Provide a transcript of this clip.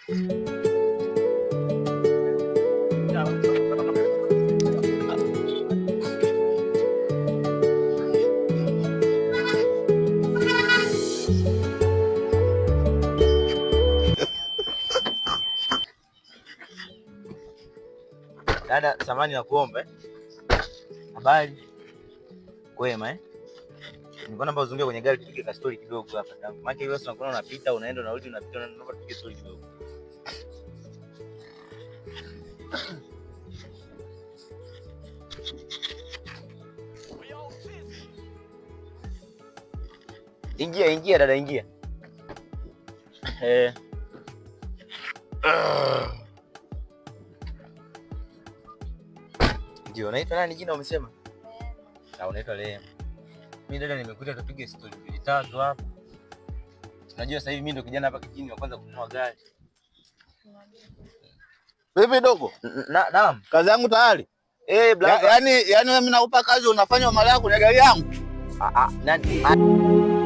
Dada, samani na kuombe. Habari. Kwema Nilikuwa naomba uzunguke kwenye gari tupige ka story kidogo hapa tangu. Maana hiyo sasa unakuwa unapita, unaenda unarudi, unapita, naomba tupige story kidogo. Ingia dada, ingia. Ndio, unaitwa nani jina umesema? Unaitwa Lea. Mimi dada nimekuja tupige story mbili tatu hapa. Unajua sasa hivi mimi ndo kijana hapa kijijini wa kwanza kununua gari. Vipi dogo? Naam. Kazi yangu tayari. Blaza. Yaani mimi nakupa kazi unafanya mali yako na gari yangu. Nani?